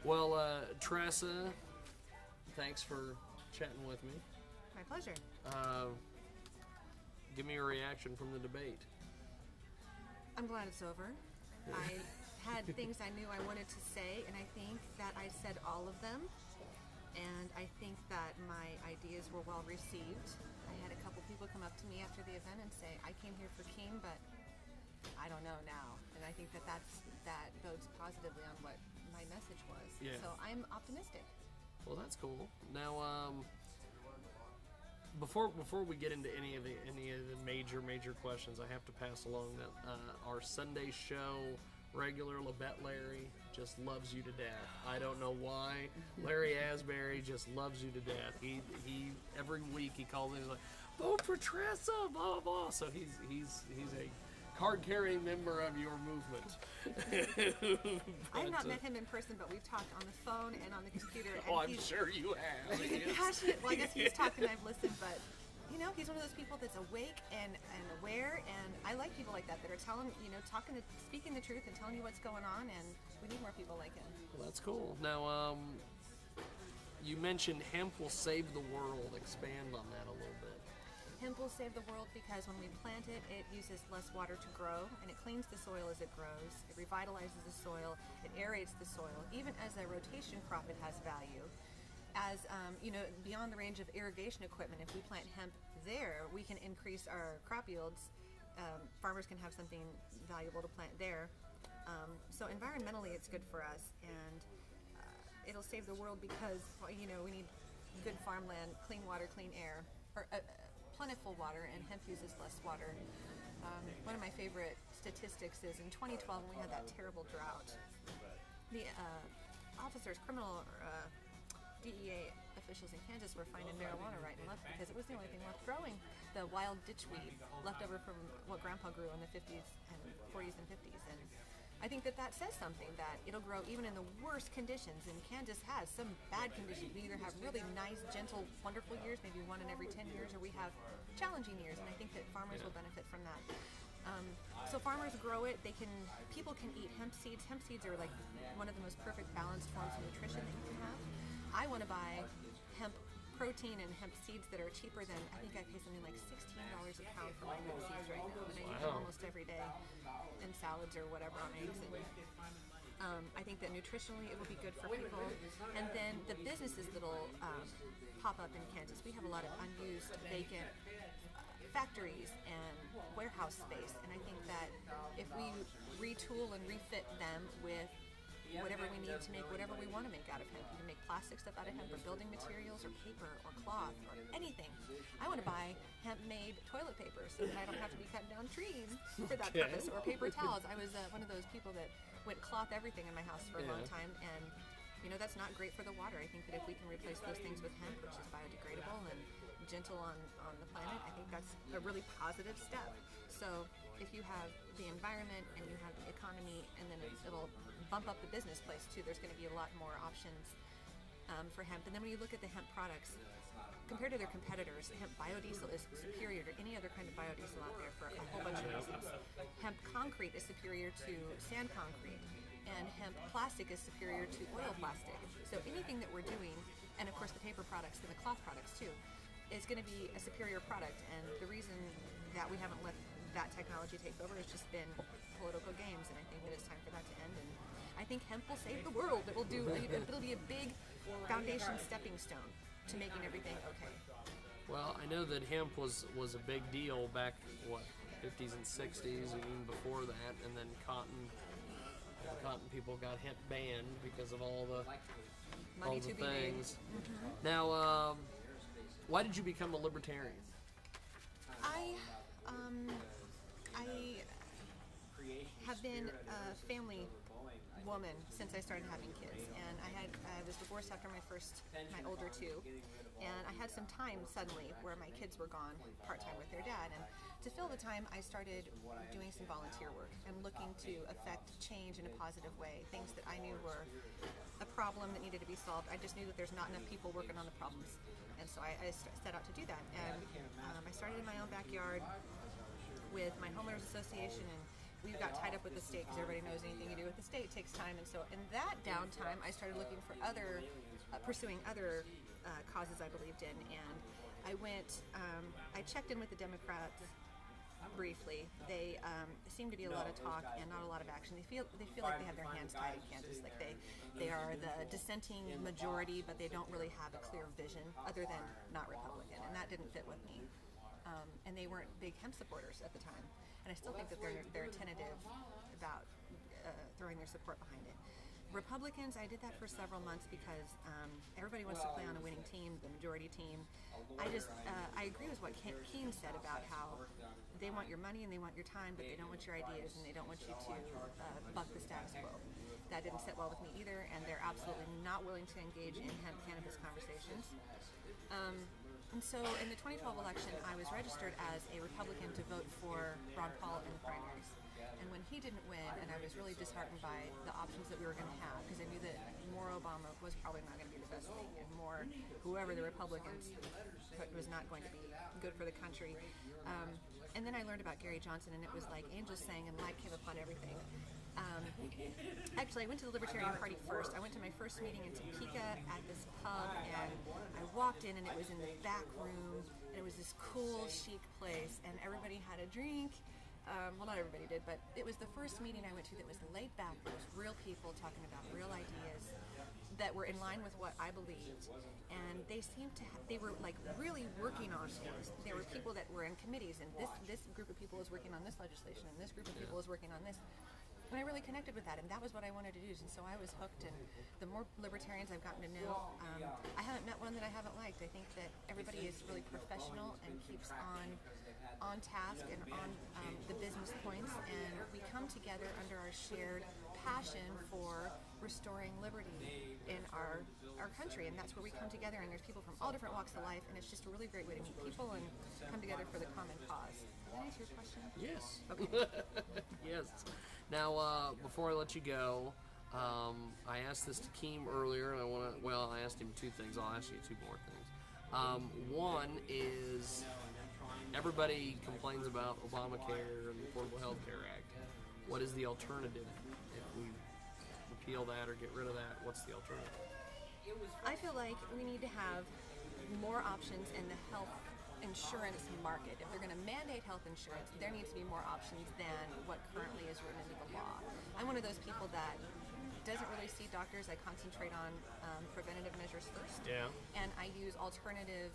Well, Tressa, thanks for chatting with me. My pleasure. Give me a reaction from the debate. I'm glad it's over. I had things I knew I wanted to say, and I think that I said all of them. And I think that my ideas were well received. I had a couple people come up to me after the event and say, I came here for King, but I don't know now. And I think that bodes positively on what my message was. Yeah. So I'm optimistic. Well, that's cool. Now, before we get into any of the major questions, I have to pass along that our Sunday show regular Labette Larry just loves you to death. I don't know why. Larry Asbury just loves you to death. He every week he calls in, he's like, vote for Tressa, blah blah. So he's a card-carrying member of your movement. I have not met him in person, but we've talked on the phone and on the computer. And I'm sure you have. He's passionate. Well, I guess he's talked and I've listened, but he's one of those people that's awake and aware, and I like people like that are telling, speaking the truth and telling you what's going on, and we need more people like him. Well, that's cool. Now, you mentioned hemp will save the world. Expand on that a little bit. Hemp will save the world because when we plant it, it uses less water to grow, and it cleans the soil as it grows. It revitalizes the soil. It aerates the soil. Even as a rotation crop, it has value. As beyond the range of irrigation equipment, if we plant hemp there, we can increase our crop yields. Farmers can have something valuable to plant there. So environmentally, it's good for us, and it'll save the world because we need good farmland, clean water, clean air, or plentiful water, and hemp uses less water. One of my favorite statistics is in 2012 when we had that terrible drought, the criminal DEA officials in Kansas were finding marijuana right and left because it was the only thing left growing. The wild ditchweed left over from what Grandpa grew in the 50s and 40s and 50s. And I think that says something, that it'll grow even in the worst conditions. And Kansas has some bad conditions. We either have really nice, gentle, wonderful years, maybe one in every 10 years, or we have challenging years. And I think that farmers will benefit from that. So farmers grow it. People can eat hemp seeds. Hemp seeds are like one of the most perfect balanced forms of nutrition that you can have. I want to buy hemp protein and hemp seeds that are cheaper than, I think I pay something like $16 a pound for my hemp seeds right now, and I eat them almost every day in salads or whatever on eggs. And I think that nutritionally it will be good for people. And then the businesses that'll pop up in Kansas, we have a lot of unused vacant factories and warehouse space, and I think that if we retool and refit them with whatever we need to make whatever we want to make out of hemp. You can make plastic stuff out of hemp, or building materials, or paper, or cloth, or anything. I want to buy hemp-made toilet paper so that I don't have to be cutting down trees for that purpose, or paper towels. I was one of those people that went cloth everything in my house for a long time, and that's not great for the water. I think that if we can replace those things with hemp, which is biodegradable and gentle on the planet, I think that's a really positive step. So if you have the environment and you have the economy, and then it'll bump up the business place too. There's going to be a lot more options for hemp. And then when you look at the hemp products, compared to their competitors, hemp biodiesel is superior to any other kind of biodiesel out there for a whole bunch of reasons. Hemp concrete is superior to sand concrete, and hemp plastic is superior to oil plastic. So anything that we're doing, and of course the paper products and the cloth products too, is going to be a superior product. And the reason that we haven't let that technology take over has just been political games, and I think that it's time for that to end. And I think hemp will save the world. It'll be a big foundation stepping stone to making everything okay. Well, I know that hemp was a big deal back, 50s and 60s, and even before that, and then cotton people got hemp banned because of all the things. Mm-hmm. Now, why did you become a libertarian? I have been a family woman since I started having kids, and I was divorced after my older two, and I had some time suddenly where my kids were gone part-time with their dad, and to fill the time I started doing some volunteer work and looking to affect change in a positive way, things that I knew were a problem that needed to be solved. I just knew that there's not enough people working on the problems, and so I set out to do that. And I started in my own backyard with my homeowners association, and we got tied up with the state because everybody knows anything you do with the state takes time. And so in that downtime, I started looking for pursuing other causes I believed in. And I checked in with the Democrats briefly. They seem to be a lot of talk and not a lot of action. They feel like they have their hands tied in Kansas, like they are the dissenting majority, but they don't really have a clear vision other than not Republican, and that didn't fit with me. And they weren't big hemp supporters at the time, and I still think that they're tentative about throwing their support behind it. Republicans, I did that for several months because everybody wants to play on a winning team, the majority team. I agree with what Keene said about how they want your money and they want your time, but they don't want your ideas and they don't want you to buck the status quo. That didn't sit well with me either, and they're absolutely not willing to engage in cannabis conversations. And so in the 2012 election, I was registered as a Republican to vote for Ron Paul in the primaries. And when he didn't win, and I was really disheartened by the options that we were going to have, because I knew that more Obama was probably not going to be the best thing, and more whoever the Republicans put was not going to be good for the country. And then I learned about Gary Johnson, and it was like angels sang and light came upon everything. Actually, I went to the Libertarian Party first. I went to my first meeting in Topeka at this pub, and I walked in, and it was in the back room, and it was this cool, chic place, and everybody had a drink. Well, not everybody did, but it was the first meeting I went to that was laid back. There was real people talking about real ideas that were in line with what I believed, and they seemed to they were like really working on things. There were people that were in committees, and this group of people is working on this legislation, and this group of people is working on this. And I really connected with that, and that was what I wanted to do. And so I was hooked, and the more libertarians I've gotten to know, I haven't met one that I haven't liked. I think that everybody is really professional and keeps on task and on the business points, and we come together under our shared passion for restoring liberty in our country, and that's where we come together, and there's people from all different walks of life, and it's just a really great way to meet people and come together for the common cause. Did I answer your question? Yes. Okay. Yes. Now, before I let you go, I asked this to Keem earlier, and I asked him two things. I'll ask you two more things. One is, everybody complains about Obamacare and the Affordable Health Care Act. What is the alternative? If we repeal that or get rid of that, what's the alternative? I feel like we need to have more options in the health insurance market. If they're going to mandate health insurance, there needs to be more options than what currently is written into the law. I'm one of those people that doesn't really see doctors. I concentrate on preventative measures first. Yeah. And I use alternative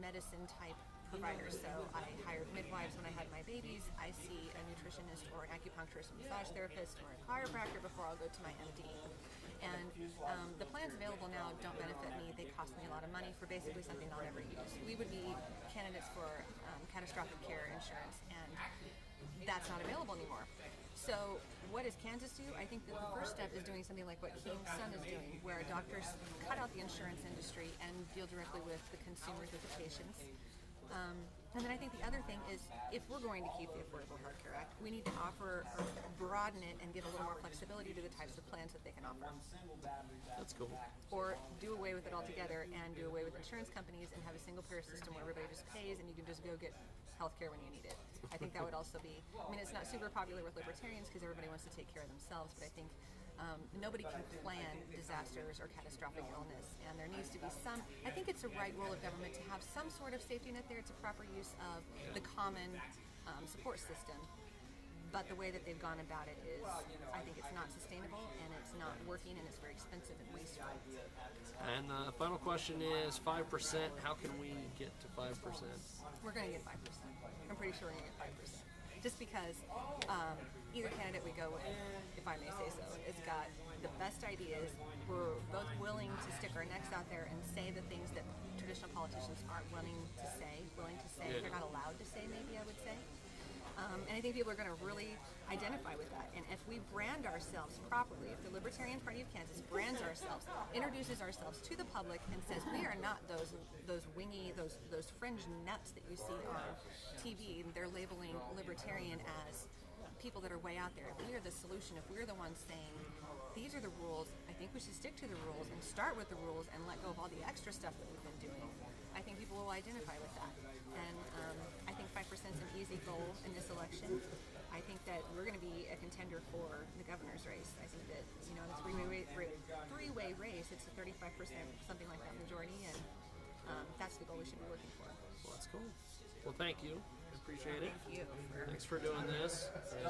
medicine type providers. So I hired midwives when I had my babies. I see a nutritionist or an acupuncturist, a massage therapist, or a chiropractor before I'll go to my MD. And the plans available now don't benefit me. They cost me a lot of money for basically something I'll never use. We would be candidates for catastrophic care insurance, and that's not available anymore. So what does Kansas do? I think that the first step is doing something like what Keene's son is doing, where doctors cut out the insurance industry and deal directly with the consumers, with the patients. And then I think the other thing is, if we're going to keep the Affordable Health Care Act, we need to offer or broaden it and give a little more flexibility to the types of plans that they can offer. That's cool. Or do away with it altogether and do away with insurance companies and have a single payer system where everybody just pays and you can just go get health care when you need it. I think that would also be, I mean, it's not super popular with libertarians because everybody wants to take care of themselves, but I think nobody can plan disasters or catastrophic illness, and there needs to be some, I think it's a right role of government to have some sort of safety net there. It's a proper use of the common support system, but the way that they've gone about it is, I think it's not sustainable, and it's not working, and it's very expensive and wasteful. And the final question is 5%. How can we get to 5%? We're going to get 5%. I'm pretty sure we're going to get 5%. Just because either candidate we go with, if I may say so, has got the best ideas. We're both willing to stick our necks out there and say the things that traditional politicians aren't willing to say. Yeah. They're not allowed to say, maybe I would say. And I think people are going to really identify with that. And if we brand ourselves properly, if the Libertarian Party of Kansas brands ourselves, introduces ourselves to the public and says we are not those wingy, those fringe nuts that you see on TV, they're labeling libertarian as people that are way out there. If we are the solution, if we're the ones saying these are the rules, I think we should stick to the rules and start with the rules and let go of all the extra stuff that we've been doing, I think people will identify with that. And I think 5% is an easy goal in this election. I think that we're going to be a contender for the governor's race. I think that, you know, in a three-way race, it's a 35%, something like that, majority, and that's the goal we should be looking for. Well, that's cool. Well, thank you. I appreciate it. Thank you. Thanks for doing this. And